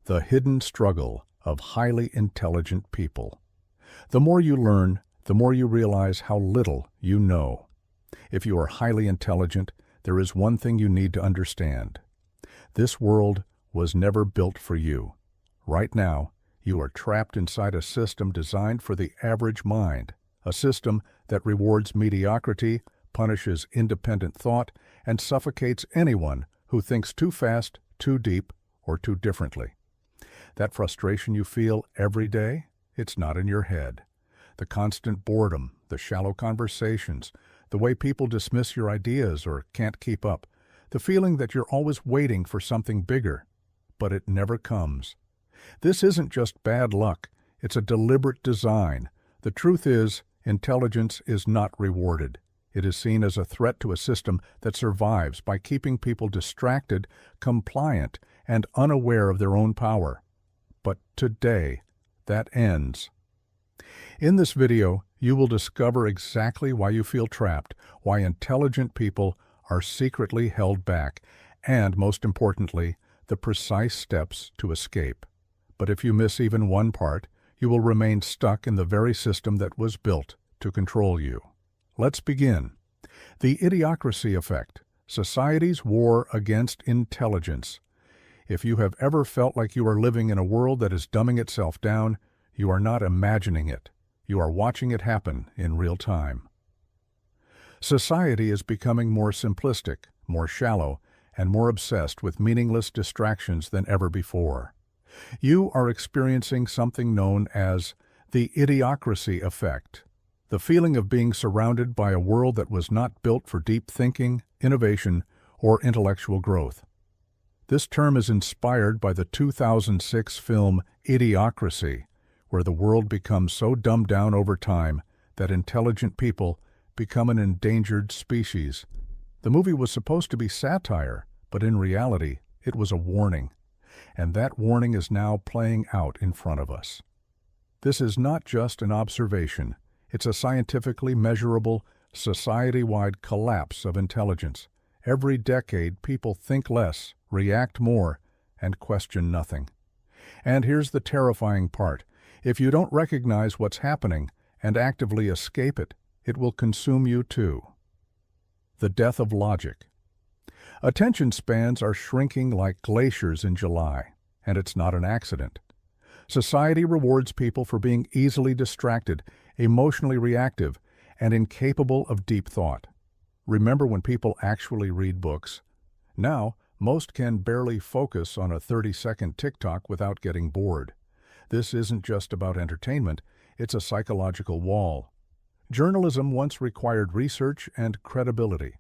The hidden struggle of highly intelligent people. The more you learn, the more you realize how little you know. If you are highly intelligent, there is one thing you need to understand. This world was never built for you. Right now, you are trapped inside a system designed for the average mind, a system that rewards mediocrity, punishes independent thought, and suffocates anyone who thinks too fast, too deep, or too differently. That frustration you feel every day, it's not in your head. The constant boredom, the shallow conversations, the way people dismiss your ideas or can't keep up, the feeling that you're always waiting for something bigger, but it never comes. This isn't just bad luck, it's a deliberate design. The truth is, intelligence is not rewarded. It is seen as a threat to a system that survives by keeping people distracted, compliant, and unaware of their own power. But today, that ends. In this video, you will discover exactly why you feel trapped, why intelligent people are secretly held back, and, most importantly, the precise steps to escape. But if you miss even one part, you will remain stuck in the very system that was built to control you. Let's begin. The idiocracy effect, society's war against intelligence. If you have ever felt like you are living in a world that is dumbing itself down, you are not imagining it. You are watching it happen in real time. Society is becoming more simplistic, more shallow, and more obsessed with meaningless distractions than ever before. You are experiencing something known as the idiocracy effect, the feeling of being surrounded by a world that was not built for deep thinking, innovation, or intellectual growth. This term is inspired by the 2006 film Idiocracy, where the world becomes so dumbed down over time that intelligent people become an endangered species. The movie was supposed to be satire, but in reality, it was a warning. And that warning is now playing out in front of us. This is not just an observation. It's a scientifically measurable, society-wide collapse of intelligence. Every decade, people think less, react more, and question nothing. And here's the terrifying part. If you don't recognize what's happening and actively escape it, it will consume you too. The death of logic. Attention spans are shrinking like glaciers in July, and it's not an accident. Society rewards people for being easily distracted, emotionally reactive, and incapable of deep thought. Remember when people actually read books? Now, most can barely focus on a 30-second TikTok without getting bored. This isn't just about entertainment, it's a psychological wall. Journalism once required research and credibility.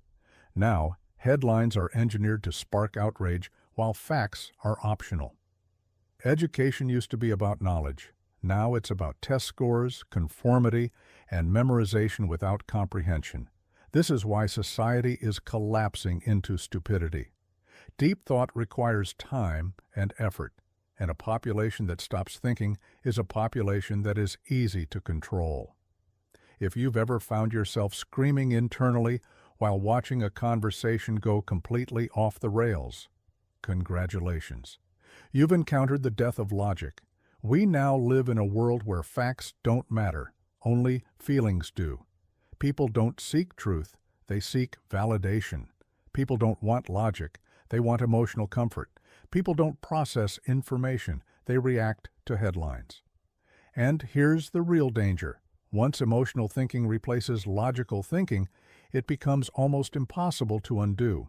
Now, headlines are engineered to spark outrage, while facts are optional. Education used to be about knowledge. Now it's about test scores, conformity, and memorization without comprehension. This is why society is collapsing into stupidity. Deep thought requires time and effort, and a population that stops thinking is a population that is easy to control. If you've ever found yourself screaming internally while watching a conversation go completely off the rails, congratulations. You've encountered the death of logic. We now live in a world where facts don't matter, only feelings do. People don't seek truth, they seek validation. People don't want logic, they want emotional comfort. People don't process information, they react to headlines. And here's the real danger. Once emotional thinking replaces logical thinking, it becomes almost impossible to undo.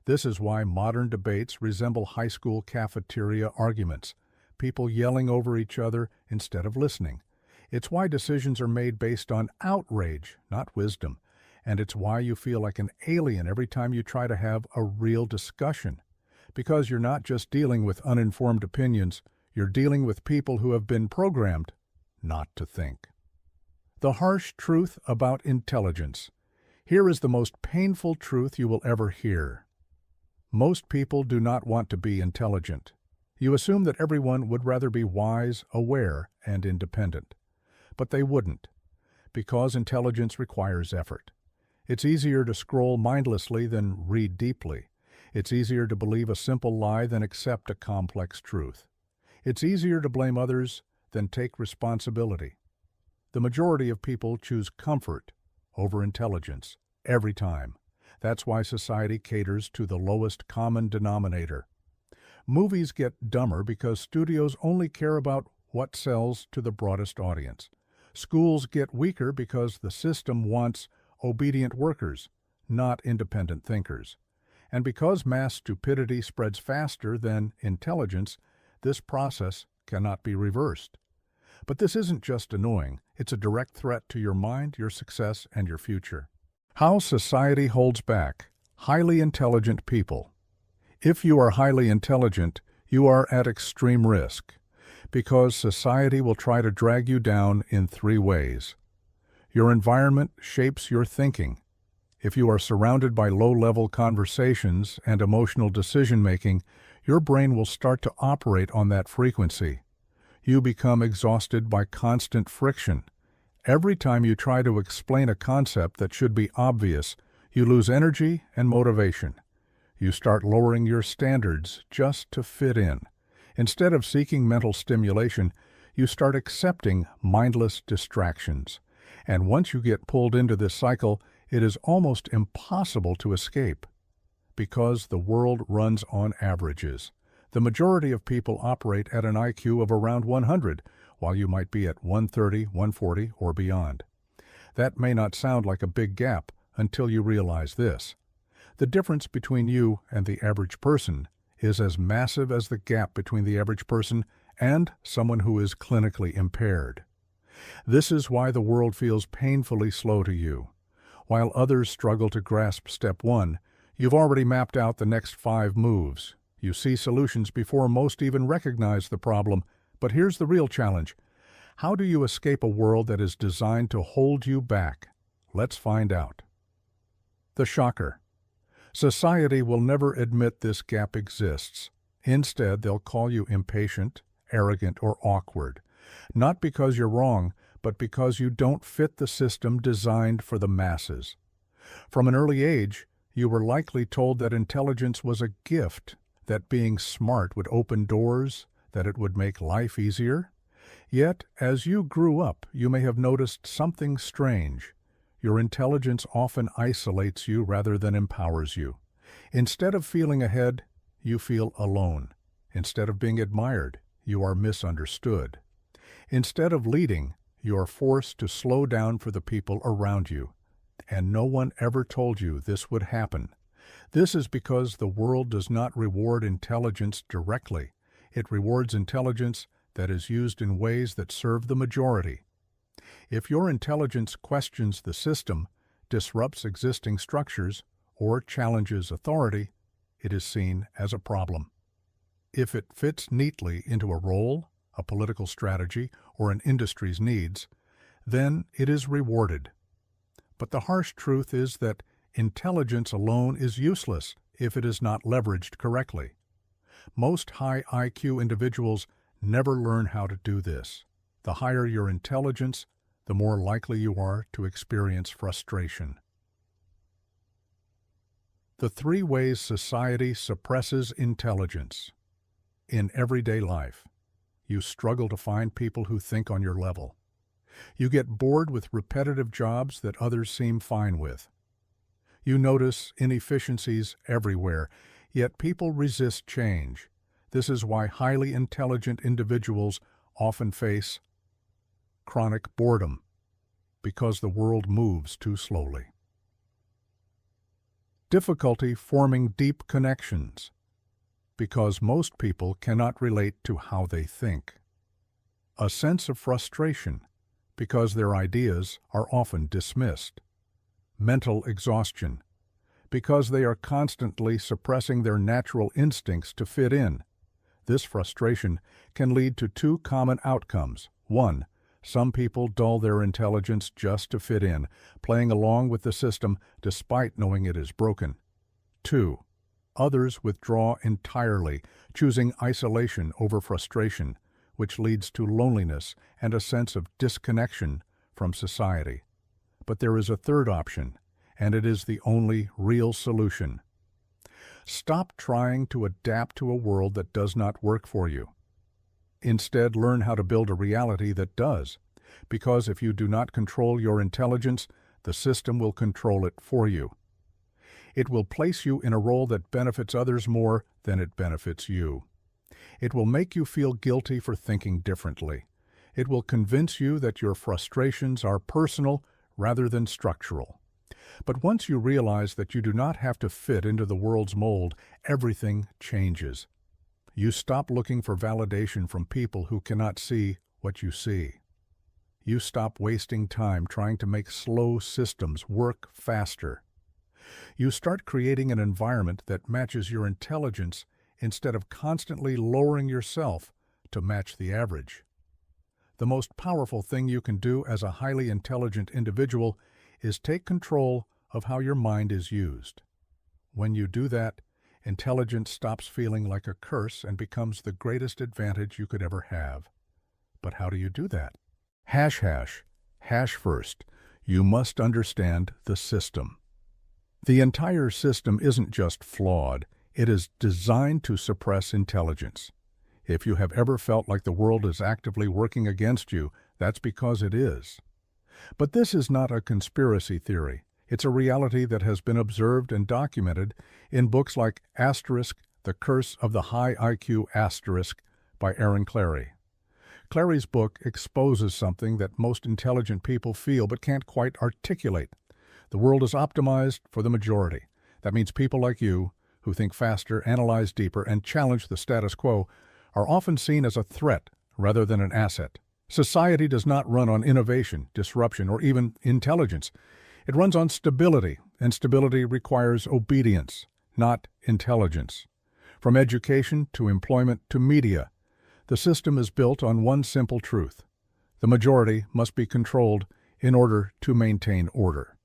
This is why modern debates resemble high school cafeteria arguments, people yelling over each other instead of listening. It's why decisions are made based on outrage, not wisdom. And it's why you feel like an alien every time you try to have a real discussion. Because you're not just dealing with uninformed opinions, you're dealing with people who have been programmed not to think. The harsh truth about intelligence. Here is the most painful truth you will ever hear. Most people do not want to be intelligent. You assume that everyone would rather be wise, aware, and independent. But they wouldn't, because intelligence requires effort. It's easier to scroll mindlessly than read deeply. It's easier to believe a simple lie than accept a complex truth. It's easier to blame others than take responsibility. The majority of people choose comfort over intelligence every time. That's why society caters to the lowest common denominator. Movies get dumber because studios only care about what sells to the broadest audience. Schools get weaker because the system wants obedient workers, not independent thinkers. And because mass stupidity spreads faster than intelligence, this process cannot be reversed. But this isn't just annoying, it's a direct threat to your mind, your success, and your future. How society holds back highly intelligent people. If you are highly intelligent, you are at extreme risk, because society will try to drag you down in 3 ways. Your environment shapes your thinking. If you are surrounded by low-level conversations and emotional decision-making, your brain will start to operate on that frequency. You become exhausted by constant friction. Every time you try to explain a concept that should be obvious, you lose energy and motivation. You start lowering your standards just to fit in. Instead of seeking mental stimulation, you start accepting mindless distractions. And once you get pulled into this cycle, it is almost impossible to escape. Because the world runs on averages. The majority of people operate at an IQ of around 100, while you might be at 130, 140, or beyond. That may not sound like a big gap until you realize this. The difference between you and the average person is as massive as the gap between the average person and someone who is clinically impaired. This is why the world feels painfully slow to you. While others struggle to grasp step 1, you've already mapped out the next 5 moves. You see solutions before most even recognize the problem. But here's the real challenge. How do you escape a world that is designed to hold you back? Let's find out. The shocker. Society will never admit this gap exists. Instead, they'll call you impatient, arrogant, or awkward. Not because you're wrong, but because you don't fit the system designed for the masses. From an early age, you were likely told that intelligence was a gift, that being smart would open doors, that it would make life easier. Yet, as you grew up, you may have noticed something strange. Your intelligence often isolates you rather than empowers you. Instead of feeling ahead, you feel alone. Instead of being admired, you are misunderstood. Instead of leading, you are forced to slow down for the people around you. And no one ever told you this would happen. This is because the world does not reward intelligence directly. It rewards intelligence that is used in ways that serve the majority. If your intelligence questions the system, disrupts existing structures, or challenges authority, it is seen as a problem. If it fits neatly into a role, a political strategy, or an industry's needs, then it is rewarded. But the harsh truth is that intelligence alone is useless if it is not leveraged correctly. Most high IQ individuals never learn how to do this. The higher your intelligence, the more likely you are to experience frustration. The 3 ways society suppresses intelligence. In everyday life, you struggle to find people who think on your level. You get bored with repetitive jobs that others seem fine with. You notice inefficiencies everywhere, yet people resist change. This is why highly intelligent individuals often face chronic boredom, because the world moves too slowly. Difficulty forming deep connections, because most people cannot relate to how they think. A sense of frustration, because their ideas are often dismissed. Mental exhaustion, because they are constantly suppressing their natural instincts to fit in. This frustration can lead to 2 common outcomes. 1. Some people dull their intelligence just to fit in, playing along with the system despite knowing it is broken. 2. Others withdraw entirely, choosing isolation over frustration, which leads to loneliness and a sense of disconnection from society. But there is a third option, and it is the only real solution. Stop trying to adapt to a world that does not work for you. Instead, learn how to build a reality that does. Because if you do not control your intelligence, the system will control it for you. It will place you in a role that benefits others more than it benefits you. It will make you feel guilty for thinking differently. It will convince you that your frustrations are personal rather than structural. But once you realize that you do not have to fit into the world's mold, everything changes. You stop looking for validation from people who cannot see what you see. You stop wasting time trying to make slow systems work faster. You start creating an environment that matches your intelligence instead of constantly lowering yourself to match the average. The most powerful thing you can do as a highly intelligent individual is take control of how your mind is used. When you do that, intelligence stops feeling like a curse and becomes the greatest advantage you could ever have. But how do you do that? Hash first. You must understand the system. The entire system isn't just flawed, it is designed to suppress intelligence. If you have ever felt like the world is actively working against you, that's because it is. But this is not a conspiracy theory. It's a reality that has been observed and documented in books like The Curse of the High IQ by Aaron Clarey. Clarey's book exposes something that most intelligent people feel but can't quite articulate. The world is optimized for the majority. That means people like you, who think faster, analyze deeper, and challenge the status quo, are often seen as a threat rather than an asset. Society does not run on innovation, disruption, or even intelligence. It runs on stability, and stability requires obedience, not intelligence. From education to employment to media, the system is built on one simple truth. The majority must be controlled in order to maintain order.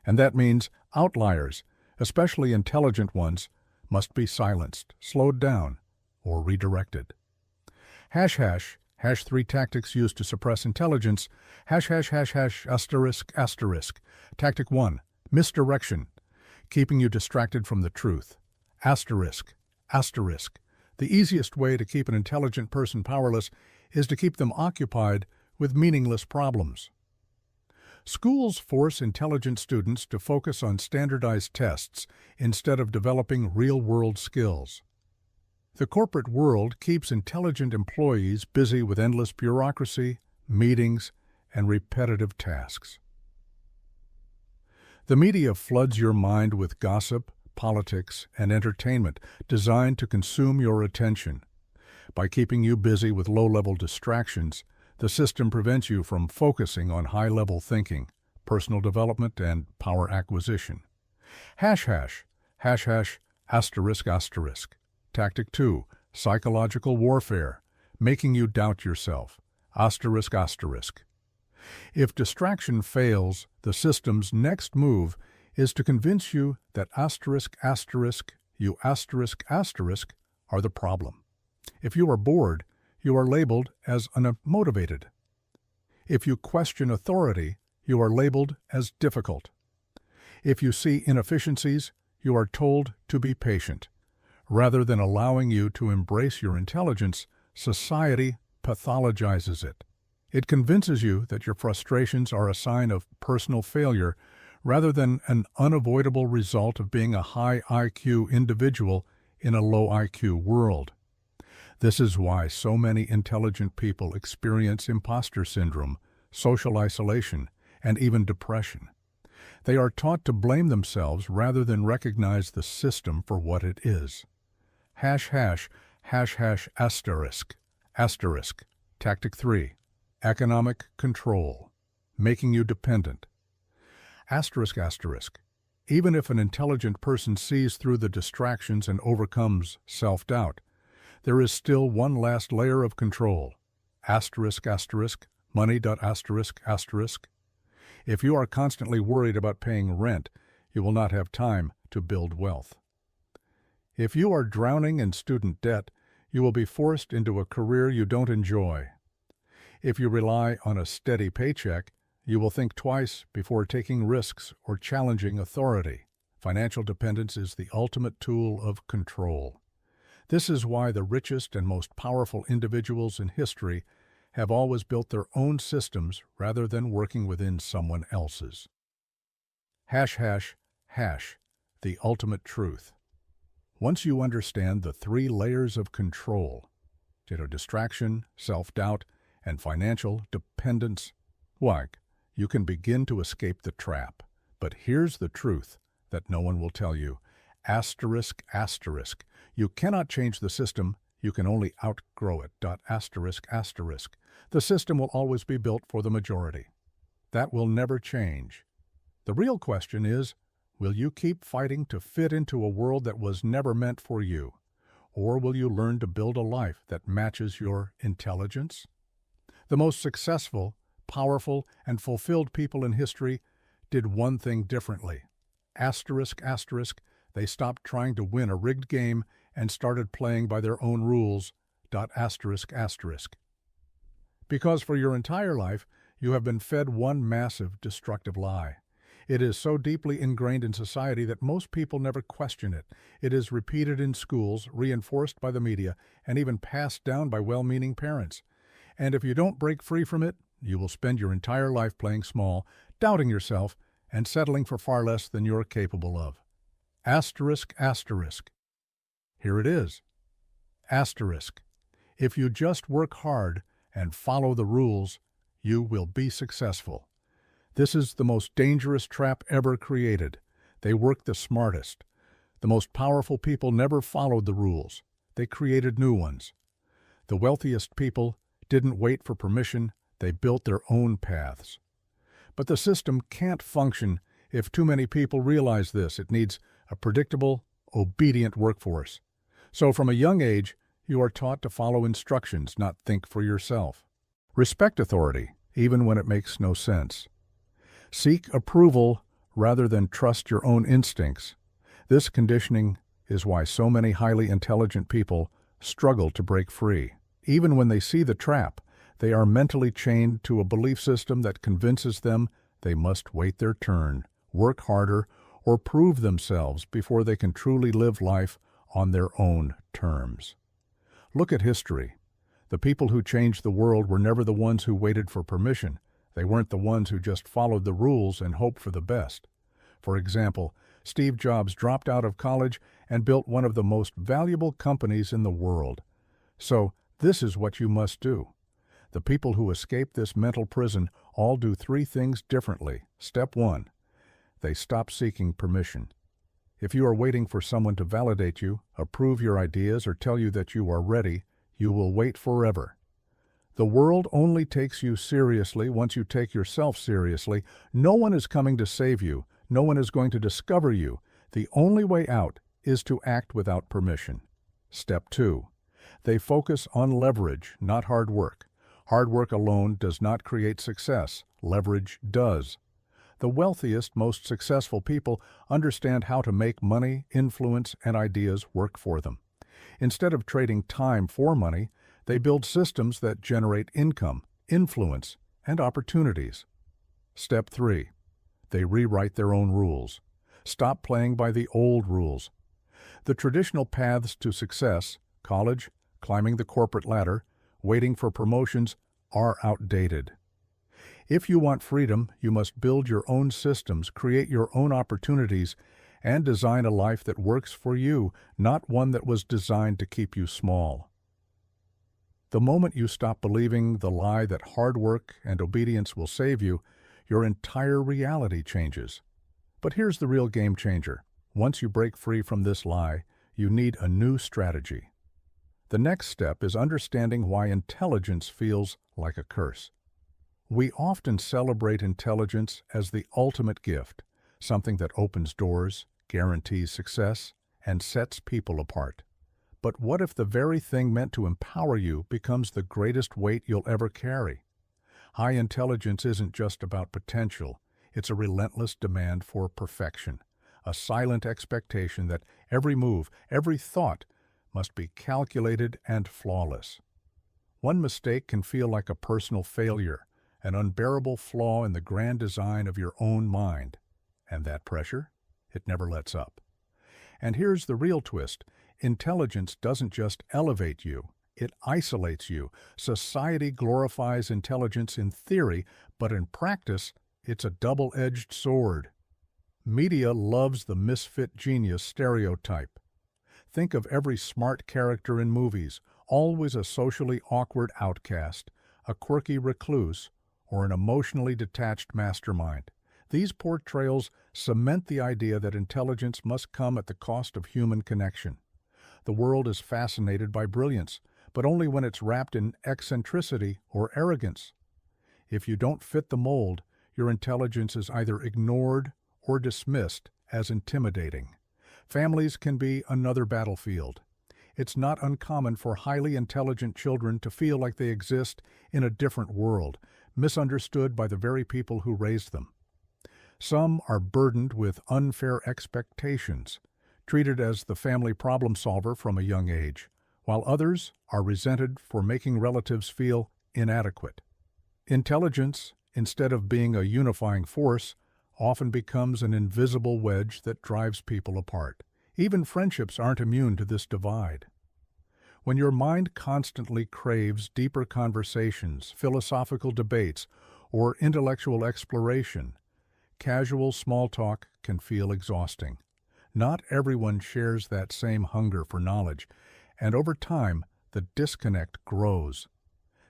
And that means outliers, especially intelligent ones, must be silenced, slowed down, or redirected. Hash 3 tactics used to suppress intelligence. Asterisk. Tactic 1, misdirection, keeping you distracted from the truth. Asterisk. The easiest way to keep an intelligent person powerless is to keep them occupied with meaningless problems. Schools force intelligent students to focus on standardized tests instead of developing real-world skills. The corporate world keeps intelligent employees busy with endless bureaucracy, meetings, and repetitive tasks. The media floods your mind with gossip, politics, and entertainment designed to consume your attention. By keeping you busy with low-level distractions, the system prevents you from focusing on high-level thinking, personal development, and power acquisition. Asterisk. Tactic 2, psychological warfare, making you doubt yourself. Asterisk. If distraction fails, the system's next move is to convince you that you are the problem. If you are bored, you are labeled as unmotivated. If you question authority, you are labeled as difficult. If you see inefficiencies, you are told to be patient. Rather than allowing you to embrace your intelligence, society pathologizes it. It convinces you that your frustrations are a sign of personal failure rather than an unavoidable result of being a high IQ individual in a low IQ world. This is why so many intelligent people experience imposter syndrome, social isolation, and even depression. They are taught to blame themselves rather than recognize the system for what it is. Asterisk. Tactic 3, economic control, making you dependent. Asterisk. Even if an intelligent person sees through the distractions and overcomes self-doubt, there is still one last layer of control. Money. If you are constantly worried about paying rent, you will not have time to build wealth. If you are drowning in student debt, you will be forced into a career you don't enjoy. If you rely on a steady paycheck, you will think twice before taking risks or challenging authority. Financial dependence is the ultimate tool of control. This is why the richest and most powerful individuals in history have always built their own systems rather than working within someone else's. Hash, hash, hash, the ultimate truth. Once you understand the 3 layers of control, distraction, self-doubt, and financial dependence, you can begin to escape the trap. But here's the truth that no one will tell you. Asterisk, asterisk. You cannot change the system, you can only outgrow it. Asterisk, asterisk. The system will always be built for the majority. That will never change. The real question is, will you keep fighting to fit into a world that was never meant for you? Or will you learn to build a life that matches your intelligence? The most successful, powerful, and fulfilled people in history did one thing differently. Asterisk, asterisk, they stopped trying to win a rigged game and started playing by their own rules. Asterisk, asterisk. Because for your entire life, you have been fed one massive, destructive lie. It is so deeply ingrained in society that most people never question it. It is repeated in schools, reinforced by the media, and even passed down by well-meaning parents. And if you don't break free from it, you will spend your entire life playing small, doubting yourself, and settling for far less than you're capable of. Asterisk, asterisk. Here it is. Asterisk. If you just work hard and follow the rules, you will be successful. This is the most dangerous trap ever created. They work the smartest. The most powerful people never followed the rules. They created new ones. The wealthiest people didn't wait for permission. They built their own paths. But the system can't function if too many people realize this. It needs a predictable, obedient workforce. So from a young age, you are taught to follow instructions, not think for yourself. Respect authority, even when it makes no sense. Seek approval rather than trust your own instincts. This conditioning is why so many highly intelligent people struggle to break free. Even when they see the trap, they are mentally chained to a belief system that convinces them they must wait their turn, work harder, or prove themselves before they can truly live life on their own terms. Look at history. The people who changed the world were never the ones who waited for permission. They weren't the ones who just followed the rules and hoped for the best. For example, Steve Jobs dropped out of college and built one of the most valuable companies in the world. So, this is what you must do. The people who escape this mental prison all do 3 things differently. Step 1. They stop seeking permission. If you are waiting for someone to validate you, approve your ideas, or tell you that you are ready, you will wait forever. The world only takes you seriously once you take yourself seriously. No one is coming to save you. No one is going to discover you. The only way out is to act without permission. Step 2. They focus on leverage, not hard work. Hard work alone does not create success. Leverage does. The wealthiest, most successful people understand how to make money, influence, and ideas work for them. Instead of trading time for money, they build systems that generate income, influence, and opportunities. Step 3. They rewrite their own rules. Stop playing by the old rules. The traditional paths to success, college, climbing the corporate ladder, waiting for promotions, are outdated. If you want freedom, you must build your own systems, create your own opportunities, and design a life that works for you, not one that was designed to keep you small. The moment you stop believing the lie that hard work and obedience will save you, your entire reality changes. But here's the real game changer. Once you break free from this lie, you need a new strategy. The next step is understanding why intelligence feels like a curse. We often celebrate intelligence as the ultimate gift, something that opens doors, guarantees success, and sets people apart. But what if the very thing meant to empower you becomes the greatest weight you'll ever carry? High intelligence isn't just about potential. It's a relentless demand for perfection, a silent expectation that every move, every thought, must be calculated and flawless. One mistake can feel like a personal failure, an unbearable flaw in the grand design of your own mind. And that pressure? It never lets up. And here's the real twist. Intelligence doesn't just elevate you, it isolates you. Society glorifies intelligence in theory, but in practice, it's a double-edged sword. Media loves the misfit genius stereotype. Think of every smart character in movies, always a socially awkward outcast, a quirky recluse, or an emotionally detached mastermind. These portrayals cement the idea that intelligence must come at the cost of human connection. The world is fascinated by brilliance, but only when it's wrapped in eccentricity or arrogance. If you don't fit the mold, your intelligence is either ignored or dismissed as intimidating. Families can be another battlefield. It's not uncommon for highly intelligent children to feel like they exist in a different world, misunderstood by the very people who raised them. Some are burdened with unfair expectations, treated as the family problem solver from a young age, while others are resented for making relatives feel inadequate. Intelligence, instead of being a unifying force, often becomes an invisible wedge that drives people apart. Even friendships aren't immune to this divide. When your mind constantly craves deeper conversations, philosophical debates, or intellectual exploration, casual small talk can feel exhausting. Not everyone shares that same hunger for knowledge, and over time, the disconnect grows.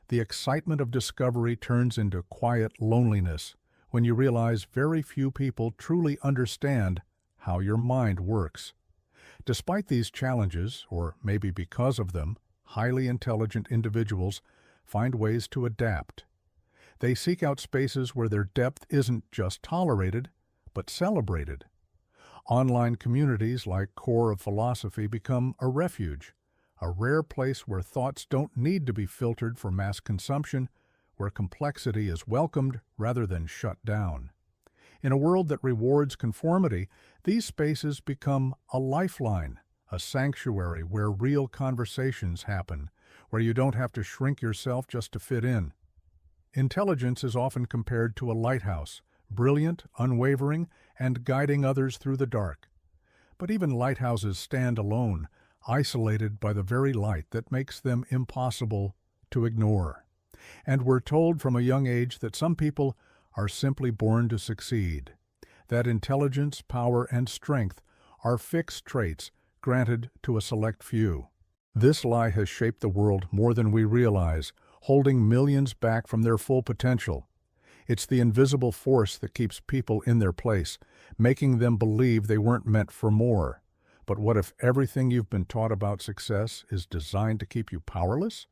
The excitement of discovery turns into quiet loneliness when you realize very few people truly understand how your mind works. Despite these challenges, or maybe because of them, highly intelligent individuals find ways to adapt. They seek out spaces where their depth isn't just tolerated, but celebrated. Online communities like Core of Philosophy become a refuge, a rare place where thoughts don't need to be filtered for mass consumption, where complexity is welcomed rather than shut down. In a world that rewards conformity, these spaces become a lifeline, a sanctuary where real conversations happen, where you don't have to shrink yourself just to fit in. Intelligence is often compared to a lighthouse, brilliant, unwavering, and guiding others through the dark. But even lighthouses stand alone, isolated by the very light that makes them impossible to ignore. And we're told from a young age that some people are simply born to succeed, that intelligence, power, and strength are fixed traits granted to a select few. This lie has shaped the world more than we realize, holding millions back from their full potential. It's the invisible force that keeps people in their place, making them believe they weren't meant for more. But what if everything you've been taught about success is designed to keep you powerless?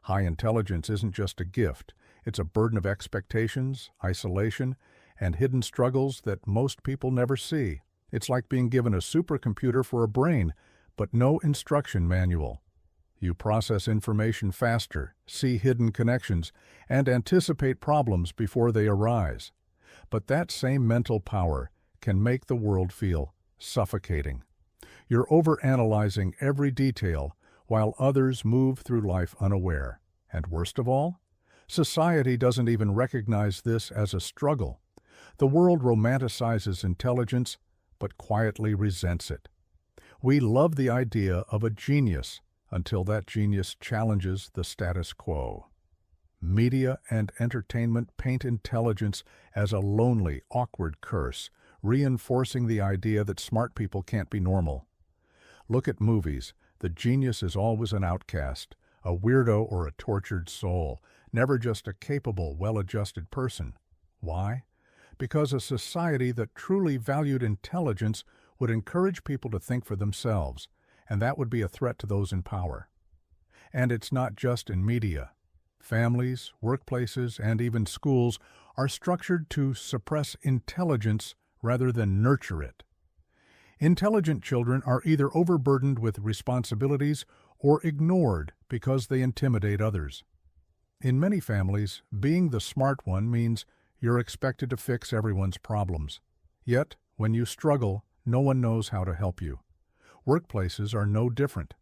High intelligence isn't just a gift. It's a burden of expectations, isolation, and hidden struggles that most people never see. It's like being given a supercomputer for a brain, but no instruction manual. You process information faster, see hidden connections, and anticipate problems before they arise. But that same mental power can make the world feel suffocating. You're overanalyzing every detail while others move through life unaware. And worst of all, society doesn't even recognize this as a struggle. The world romanticizes intelligence, but quietly resents it. We love the idea of a genius until that genius challenges the status quo. Media and entertainment paint intelligence as a lonely, awkward curse, reinforcing the idea that smart people can't be normal. Look at movies. The genius is always an outcast, a weirdo or a tortured soul, never just a capable, well-adjusted person. Why? Because a society that truly valued intelligence would encourage people to think for themselves, and that would be a threat to those in power. And it's not just in media. Families, workplaces, and even schools are structured to suppress intelligence rather than nurture it. Intelligent children are either overburdened with responsibilities or ignored because they intimidate others. In many families, being the smart one means you're expected to fix everyone's problems. Yet, when you struggle, no one knows how to help you. Workplaces are no different.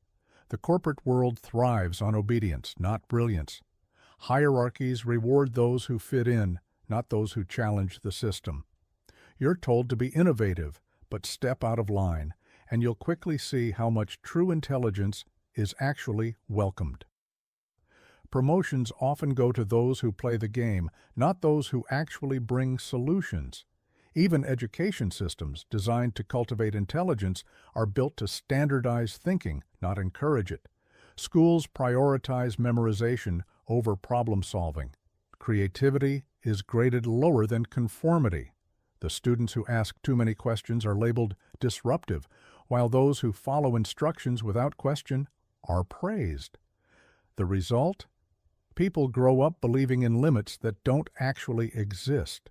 The corporate world thrives on obedience, not brilliance. Hierarchies reward those who fit in, not those who challenge the system. You're told to be innovative, but step out of line, and you'll quickly see how much true intelligence is actually welcomed. Promotions often go to those who play the game, not those who actually bring solutions. Even education systems designed to cultivate intelligence are built to standardize thinking, not encourage it. Schools prioritize memorization over problem solving. Creativity is graded lower than conformity. The students who ask too many questions are labeled disruptive, while those who follow instructions without question are praised. The result? People grow up believing in limits that don't actually exist.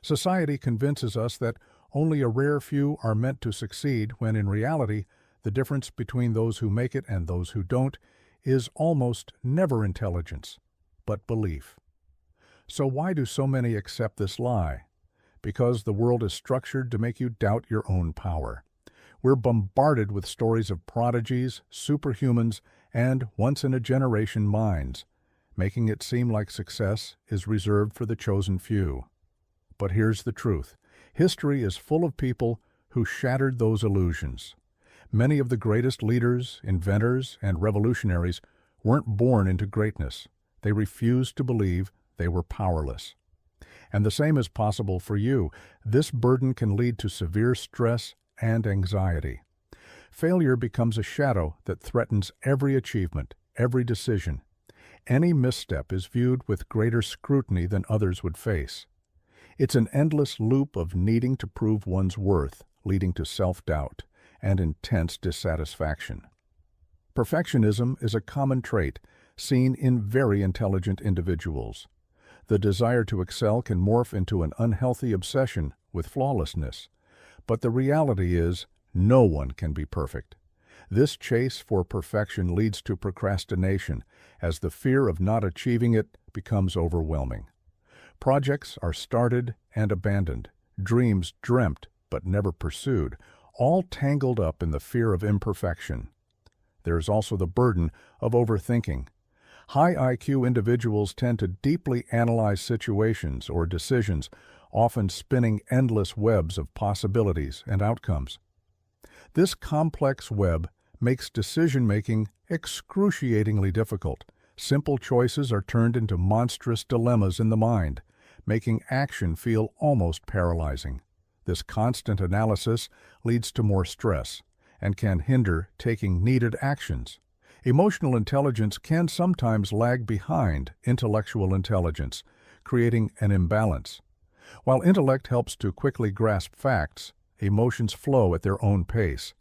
Society convinces us that only a rare few are meant to succeed when in reality, the difference between those who make it and those who don't is almost never intelligence, but belief. So why do so many accept this lie? Because the world is structured to make you doubt your own power. We're bombarded with stories of prodigies, superhumans, and once-in-a-generation minds, making it seem like success is reserved for the chosen few. But here's the truth. History is full of people who shattered those illusions. Many of the greatest leaders, inventors, and revolutionaries weren't born into greatness. They refused to believe they were powerless. And the same is possible for you. This burden can lead to severe stress and anxiety. Failure becomes a shadow that threatens every achievement, every decision. Any misstep is viewed with greater scrutiny than others would face. It's an endless loop of needing to prove one's worth, leading to self-doubt and intense dissatisfaction. Perfectionism is a common trait seen in very intelligent individuals. The desire to excel can morph into an unhealthy obsession with flawlessness. But the reality is, no one can be perfect. This chase for perfection leads to procrastination, as the fear of not achieving it becomes overwhelming. Projects are started and abandoned, dreams dreamt but never pursued, all tangled up in the fear of imperfection. There is also the burden of overthinking. High IQ individuals tend to deeply analyze situations or decisions, often spinning endless webs of possibilities and outcomes. This complex web makes decision-making excruciatingly difficult. Simple choices are turned into monstrous dilemmas in the mind, making action feel almost paralyzing. This constant analysis leads to more stress and can hinder taking needed actions. Emotional intelligence can sometimes lag behind intellectual intelligence, creating an imbalance. While intellect helps to quickly grasp facts, emotions flow at their own pace.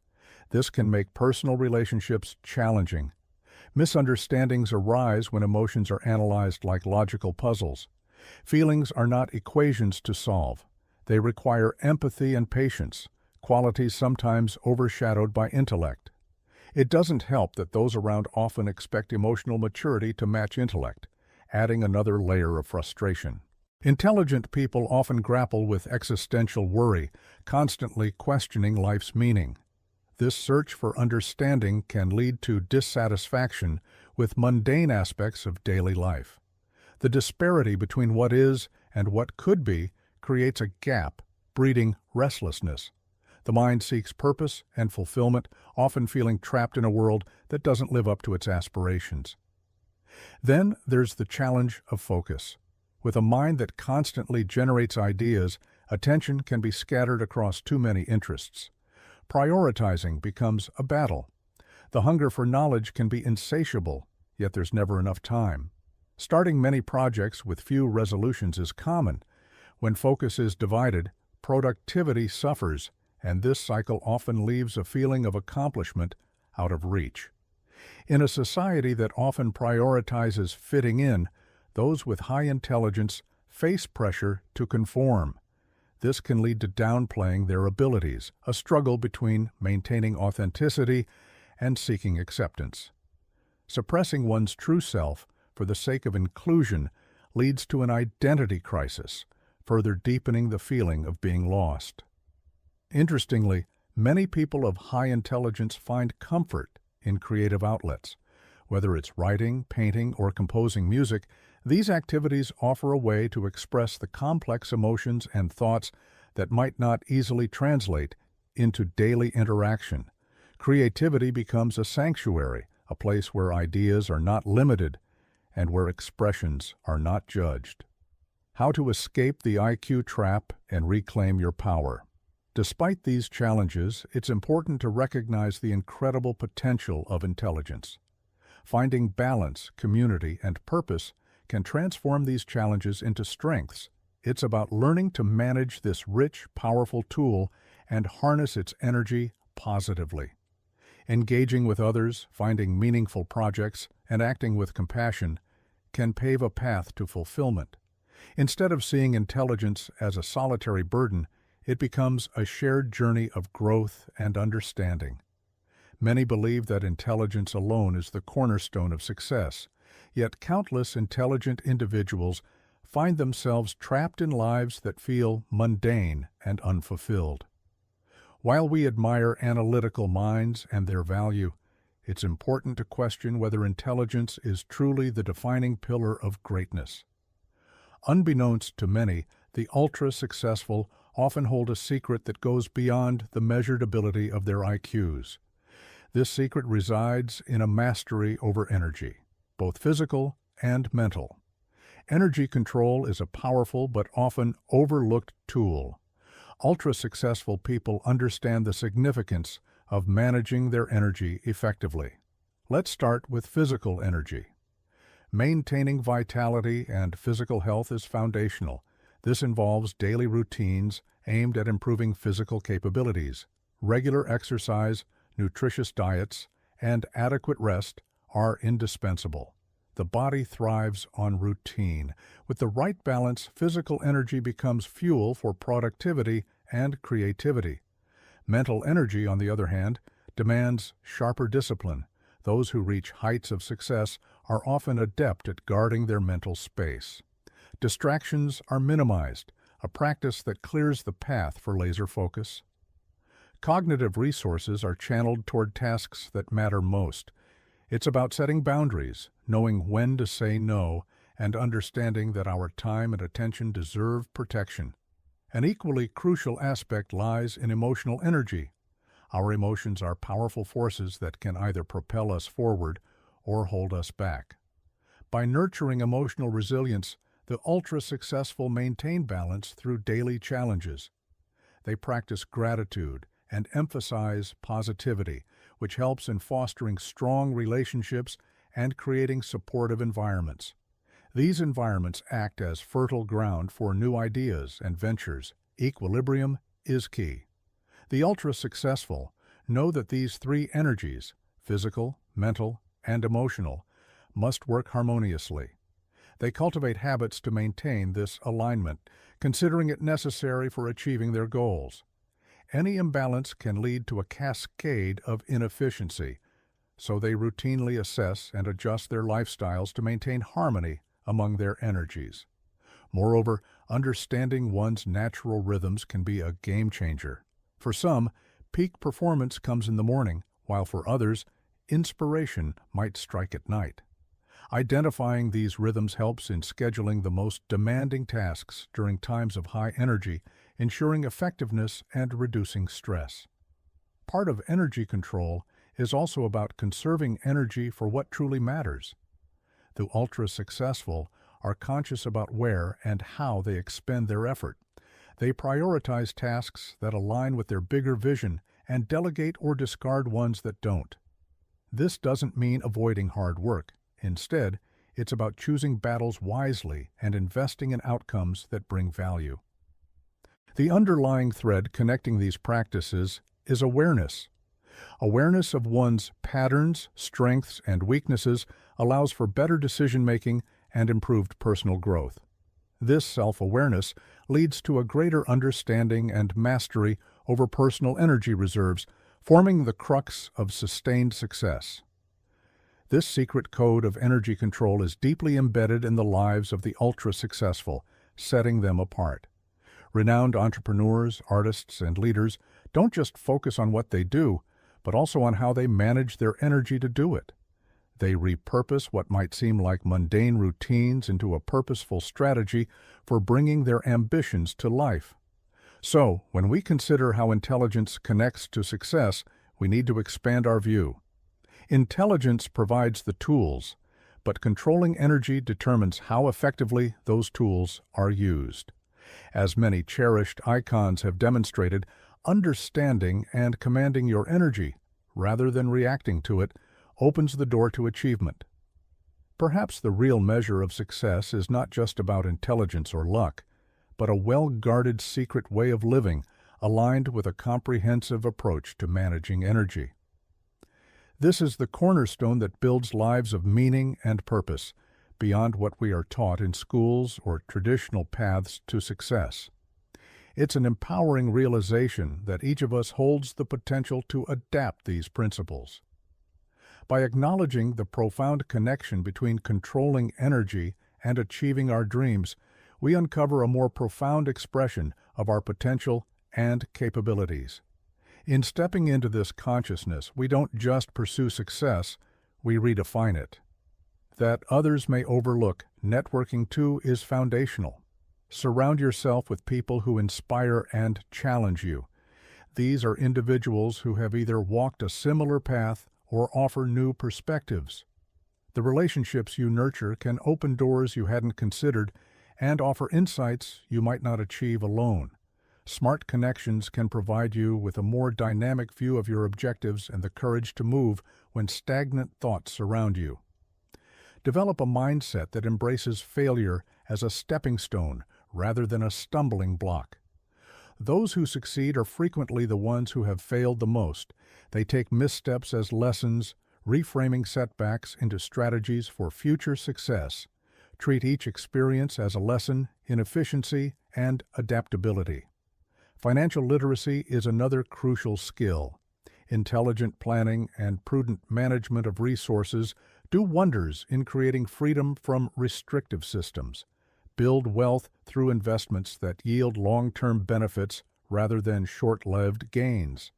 This can make personal relationships challenging. Misunderstandings arise when emotions are analyzed like logical puzzles. Feelings are not equations to solve. They require empathy and patience, qualities sometimes overshadowed by intellect. It doesn't help that those around often expect emotional maturity to match intellect, adding another layer of frustration. Intelligent people often grapple with existential worry, constantly questioning life's meaning. This search for understanding can lead to dissatisfaction with mundane aspects of daily life. The disparity between what is and what could be creates a gap, breeding restlessness. The mind seeks purpose and fulfillment, often feeling trapped in a world that doesn't live up to its aspirations. Then there's the challenge of focus. With a mind that constantly generates ideas, attention can be scattered across too many interests. Prioritizing becomes a battle. The hunger for knowledge can be insatiable, yet there's never enough time. Starting many projects with few resolutions is common. When focus is divided, productivity suffers, and this cycle often leaves a feeling of accomplishment out of reach. In a society that often prioritizes fitting in, those with high intelligence face pressure to conform. This can lead to downplaying their abilities, a struggle between maintaining authenticity and seeking acceptance. Suppressing one's true self for the sake of inclusion leads to an identity crisis, further deepening the feeling of being lost. Interestingly, many people of high intelligence find comfort in creative outlets. Whether it's writing, painting, or composing music, these activities offer a way to express the complex emotions and thoughts that might not easily translate into daily interaction. Creativity becomes a sanctuary, a place where ideas are not limited and where expressions are not judged. How to escape the IQ trap and reclaim your power. Despite these challenges, it's important to recognize the incredible potential of intelligence. Finding balance, community, and purpose can transform these challenges into strengths. It's about learning to manage this rich, powerful tool and harness its energy positively. Engaging with others, finding meaningful projects, and acting with compassion can pave a path to fulfillment. Instead of seeing intelligence as a solitary burden, it becomes a shared journey of growth and understanding. Many believe that intelligence alone is the cornerstone of success, yet countless intelligent individuals find themselves trapped in lives that feel mundane and unfulfilled. While we admire analytical minds and their value, it's important to question whether intelligence is truly the defining pillar of greatness. Unbeknownst to many, the ultra-successful often hold a secret that goes beyond the measured ability of their IQs. This secret resides in a mastery over energy, both physical and mental. Energy control is a powerful but often overlooked tool. Ultra-successful people understand the significance of managing their energy effectively. Let's start with physical energy. Maintaining vitality and physical health is foundational. This involves daily routines aimed at improving physical capabilities. Regular exercise, nutritious diets, and adequate rest are indispensable. The body thrives on routine. With the right balance, physical energy becomes fuel for productivity and creativity. Mental energy, on the other hand, demands sharper discipline. Those who reach heights of success are often adept at guarding their mental space. Distractions are minimized, a practice that clears the path for laser focus. Cognitive resources are channeled toward tasks that matter most. It's about setting boundaries, knowing when to say no, and understanding that our time and attention deserve protection. An equally crucial aspect lies in emotional energy. Our emotions are powerful forces that can either propel us forward or hold us back. By nurturing emotional resilience, the ultra-successful maintain balance through daily challenges. They practice gratitude and emphasize positivity, which helps in fostering strong relationships and creating supportive environments. These environments act as fertile ground for new ideas and ventures. Equilibrium is key. The ultra-successful know that these three energies, physical, mental, and emotional, must work harmoniously. They cultivate habits to maintain this alignment, considering it necessary for achieving their goals. Any imbalance can lead to a cascade of inefficiency, so they routinely assess and adjust their lifestyles to maintain harmony among their energies. Moreover, understanding one's natural rhythms can be a game changer. For some, peak performance comes in the morning, while for others, inspiration might strike at night. Identifying these rhythms helps in scheduling the most demanding tasks during times of high energy, ensuring effectiveness and reducing stress. Part of energy control is also about conserving energy for what truly matters. The ultra-successful are conscious about where and how they expend their effort. They prioritize tasks that align with their bigger vision and delegate or discard ones that don't. This doesn't mean avoiding hard work. Instead, it's about choosing battles wisely and investing in outcomes that bring value. The underlying thread connecting these practices is awareness. Awareness of one's patterns, strengths, and weaknesses allows for better decision-making and improved personal growth. This self-awareness leads to a greater understanding and mastery over personal energy reserves, forming the crux of sustained success. This secret code of energy control is deeply embedded in the lives of the ultra-successful, setting them apart. Renowned entrepreneurs, artists, and leaders don't just focus on what they do, but also on how they manage their energy to do it. They repurpose what might seem like mundane routines into a purposeful strategy for bringing their ambitions to life. So, when we consider how intelligence connects to success, we need to expand our view. Intelligence provides the tools, but controlling energy determines how effectively those tools are used. As many cherished icons have demonstrated, understanding and commanding your energy, rather than reacting to it, opens the door to achievement. Perhaps the real measure of success is not just about intelligence or luck, but a well-guarded secret way of living aligned with a comprehensive approach to managing energy. This is the cornerstone that builds lives of meaning and purpose, beyond what we are taught in schools or traditional paths to success. It's an empowering realization that each of us holds the potential to adapt these principles. By acknowledging the profound connection between controlling energy and achieving our dreams, we uncover a more profound expression of our potential and capabilities. In stepping into this consciousness, we don't just pursue success, we redefine it. That others may overlook, networking too is foundational. Surround yourself with people who inspire and challenge you. These are individuals who have either walked a similar path or offer new perspectives. The relationships you nurture can open doors you hadn't considered and offer insights you might not achieve alone. Smart connections can provide you with a more dynamic view of your objectives and the courage to move when stagnant thoughts surround you. Develop a mindset that embraces failure as a stepping stone rather than a stumbling block. Those who succeed are frequently the ones who have failed the most. They take missteps as lessons, reframing setbacks into strategies for future success. Treat each experience as a lesson in efficiency and adaptability. Financial literacy is another crucial skill. Intelligent planning and prudent management of resources do wonders in creating freedom from restrictive systems. Build wealth through investments that yield long-term benefits rather than short-lived gains.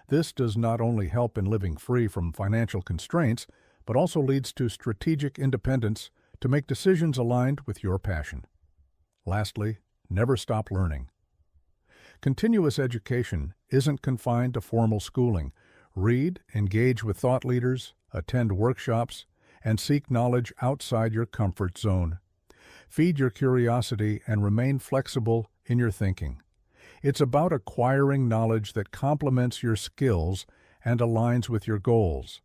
This does not only help in living free from financial constraints, but also leads to strategic independence to make decisions aligned with your passion. Lastly, never stop learning. Continuous education isn't confined to formal schooling. Read, engage with thought leaders, attend workshops, and seek knowledge outside your comfort zone. Feed your curiosity and remain flexible in your thinking. It's about acquiring knowledge that complements your skills and aligns with your goals.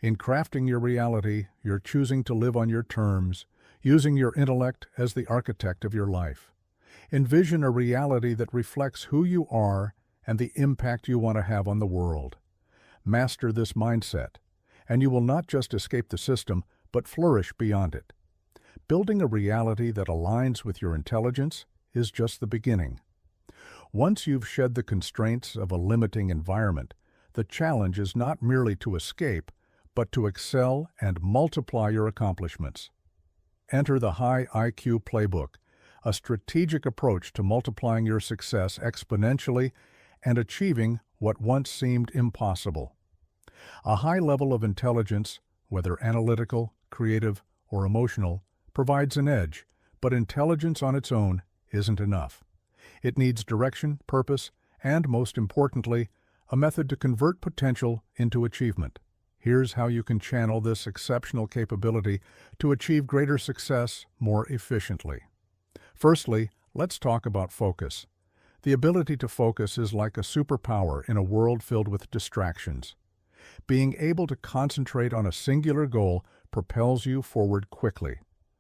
In crafting your reality, you're choosing to live on your terms, using your intellect as the architect of your life. Envision a reality that reflects who you are and the impact you want to have on the world. Master this mindset, and you will not just escape the system, but flourish beyond it. Building a reality that aligns with your intelligence is just the beginning. Once you've shed the constraints of a limiting environment, the challenge is not merely to escape, but to excel and multiply your accomplishments. Enter the High IQ Playbook, a strategic approach to multiplying your success exponentially and achieving what once seemed impossible. A high level of intelligence, whether analytical, creative, or emotional, provides an edge, but intelligence on its own isn't enough. It needs direction, purpose, and, most importantly, a method to convert potential into achievement. Here's how you can channel this exceptional capability to achieve greater success more efficiently. Firstly, let's talk about focus. The ability to focus is like a superpower in a world filled with distractions. Being able to concentrate on a singular goal propels you forward quickly.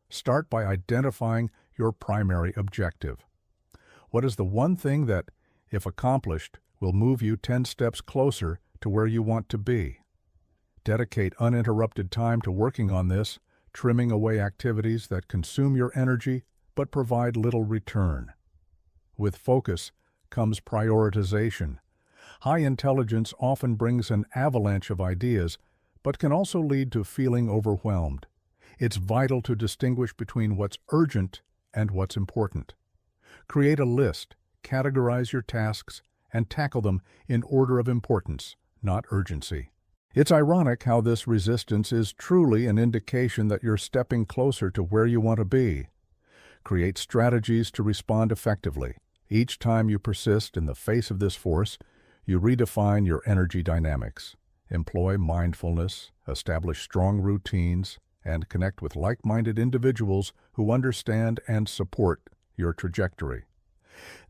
Start by identifying your primary objective. What is the one thing that, if accomplished, will move you 10 steps closer to where you want to be? Dedicate uninterrupted time to working on this, trimming away activities that consume your energy but provide little return. With focus comes prioritization. High intelligence often brings an avalanche of ideas, but can also lead to feeling overwhelmed. It's vital to distinguish between what's urgent and what's important. Create a list, categorize your tasks, and tackle them in order of importance, not urgency. It's ironic how this resistance is truly an indication that you're stepping closer to where you want to be. Create strategies to respond effectively. Each time you persist in the face of this force, you redefine your energy dynamics, employ mindfulness, establish strong routines, and connect with like-minded individuals who understand and support your trajectory.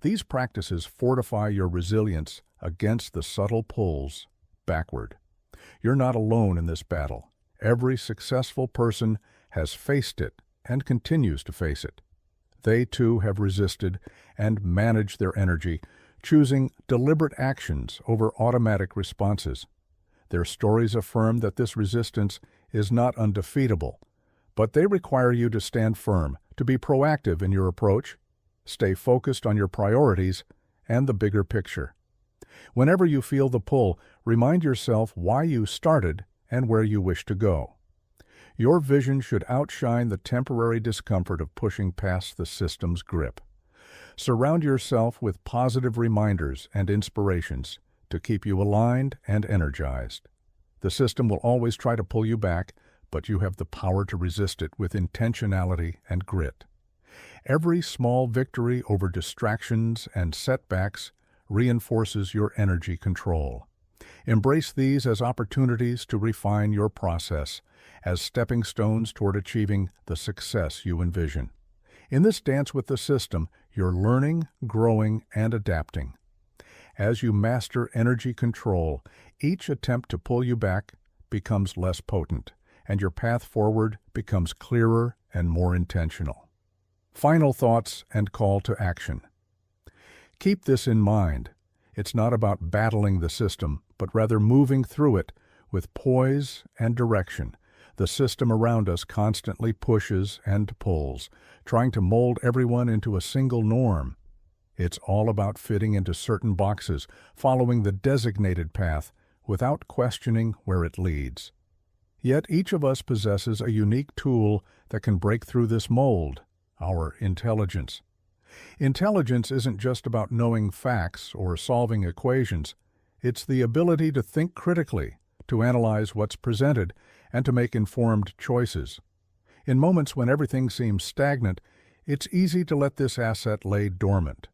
These practices fortify your resilience against the subtle pulls backward. You're not alone in this battle. Every successful person has faced it and continues to face it. They too have resisted and managed their energy, choosing deliberate actions over automatic responses. Their stories affirm that this resistance is not undefeatable, but they require you to stand firm, to be proactive in your approach, stay focused on your priorities and the bigger picture. Whenever you feel the pull, remind yourself why you started and where you wish to go. Your vision should outshine the temporary discomfort of pushing past the system's grip. Surround yourself with positive reminders and inspirations to keep you aligned and energized. The system will always try to pull you back, but you have the power to resist it with intentionality and grit. Every small victory over distractions and setbacks reinforces your energy control. Embrace these as opportunities to refine your process, as stepping stones toward achieving the success you envision. In this dance with the system, you're learning, growing, and adapting. As you master energy control, each attempt to pull you back becomes less potent, and your path forward becomes clearer and more intentional. Final thoughts and call to action. Keep this in mind. It's not about battling the system, but rather moving through it with poise and direction. The system around us constantly pushes and pulls, trying to mold everyone into a single norm. It's all about fitting into certain boxes, following the designated path without questioning where it leads. Yet each of us possesses a unique tool that can break through this mold: our intelligence. Intelligence isn't just about knowing facts or solving equations. It's the ability to think critically, to analyze what's presented, and to make informed choices. In moments when everything seems stagnant, it's easy to let this asset lay dormant.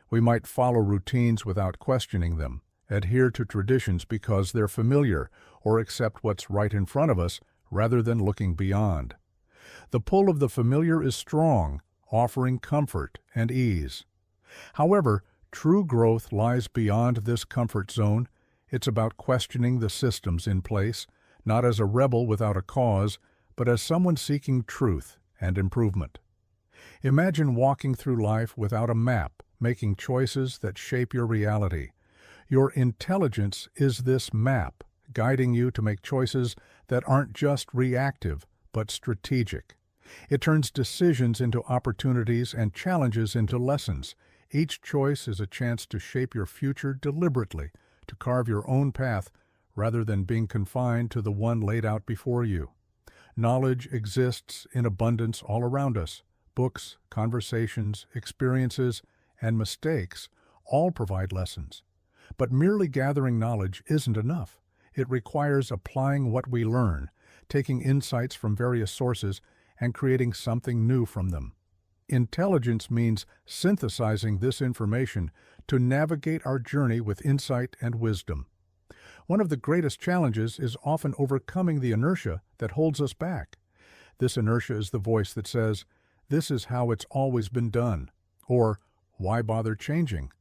We might follow routines without questioning them, adhere to traditions because they're familiar, or accept what's right in front of us rather than looking beyond. The pull of the familiar is strong, offering comfort and ease. However, true growth lies beyond this comfort zone. It's about questioning the systems in place, not as a rebel without a cause, but as someone seeking truth and improvement. Imagine walking through life without a map, making choices that shape your reality. Your intelligence is this map, guiding you to make choices that aren't just reactive, but strategic. It turns decisions into opportunities and challenges into lessons. Each choice is a chance to shape your future deliberately, to carve your own path rather than being confined to the one laid out before you. Knowledge exists in abundance all around us. Books, conversations, experiences, and mistakes all provide lessons. But merely gathering knowledge isn't enough. It requires applying what we learn, taking insights from various sources, and creating something new from them. Intelligence means synthesizing this information to navigate our journey with insight and wisdom. One of the greatest challenges is often overcoming the inertia that holds us back. This inertia is the voice that says, "This is how it's always been done," or "Why bother changing?"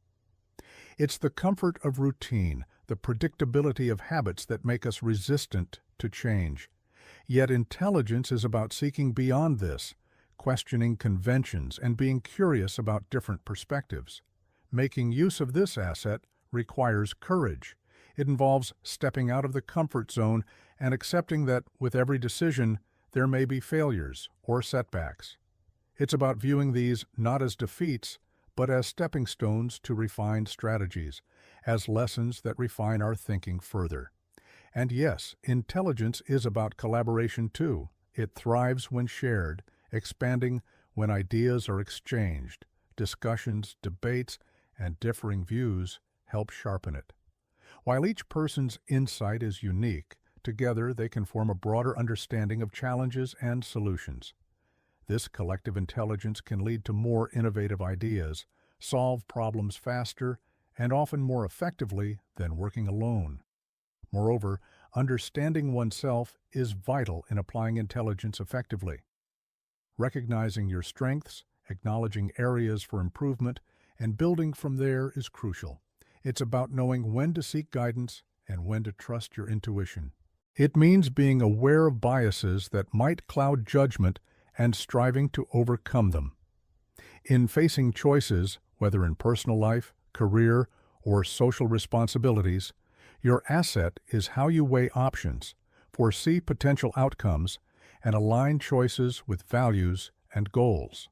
It's the comfort of routine, the predictability of habits that make us resistant to change. Yet intelligence is about seeking beyond this, questioning conventions and being curious about different perspectives. Making use of this asset requires courage. It involves stepping out of the comfort zone and accepting that with every decision there may be failures or setbacks. It's about viewing these not as defeats, but as stepping stones to refined strategies, as lessons that refine our thinking further. And yes, intelligence is about collaboration too. It thrives when shared, expanding when ideas are exchanged. Discussions, debates, and differing views help sharpen it. While each person's insight is unique, together they can form a broader understanding of challenges and solutions. This collective intelligence can lead to more innovative ideas, solve problems faster, and often more effectively than working alone. Moreover, understanding oneself is vital in applying intelligence effectively. Recognizing your strengths, acknowledging areas for improvement, and building from there is crucial. It's about knowing when to seek guidance and when to trust your intuition. It means being aware of biases that might cloud judgment and striving to overcome them. In facing choices, whether in personal life, career, or social responsibilities, your asset is how you weigh options, foresee potential outcomes, and align choices with values and goals.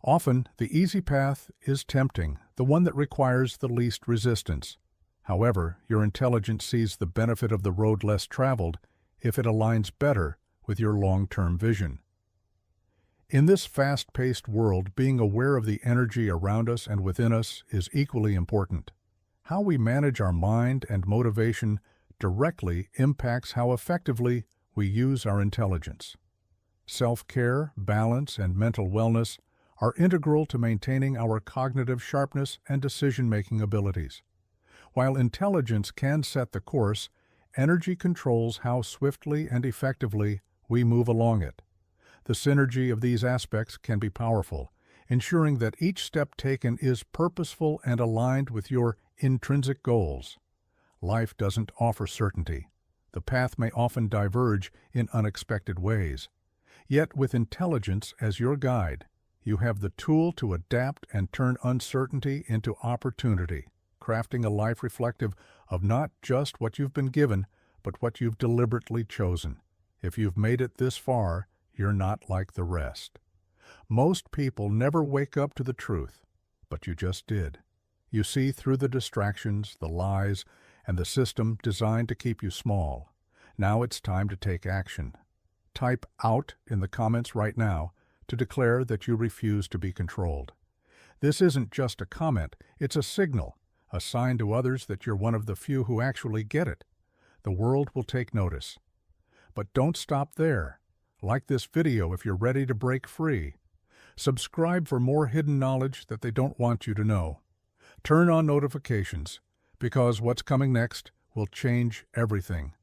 Often, the easy path is tempting, the one that requires the least resistance. However, your intelligence sees the benefit of the road less traveled if it aligns better with your long-term vision. In this fast-paced world, being aware of the energy around us and within us is equally important. How we manage our mind and motivation directly impacts how effectively we use our intelligence. Self-care, balance, and mental wellness are integral to maintaining our cognitive sharpness and decision-making abilities. While intelligence can set the course, energy controls how swiftly and effectively we move along it. The synergy of these aspects can be powerful, ensuring that each step taken is purposeful and aligned with your intrinsic goals. Life doesn't offer certainty. The path may often diverge in unexpected ways. Yet with intelligence as your guide, you have the tool to adapt and turn uncertainty into opportunity, crafting a life reflective of not just what you've been given, but what you've deliberately chosen. If you've made it this far, you're not like the rest. Most people never wake up to the truth, but you just did. You see through the distractions, the lies, and the system designed to keep you small. Now it's time to take action. Type "out" in the comments right now to declare that you refuse to be controlled. This isn't just a comment, it's a signal, a sign to others that you're one of the few who actually get it. The world will take notice. But don't stop there. Like this video if you're ready to break free. Subscribe for more hidden knowledge that they don't want you to know. Turn on notifications, because what's coming next will change everything.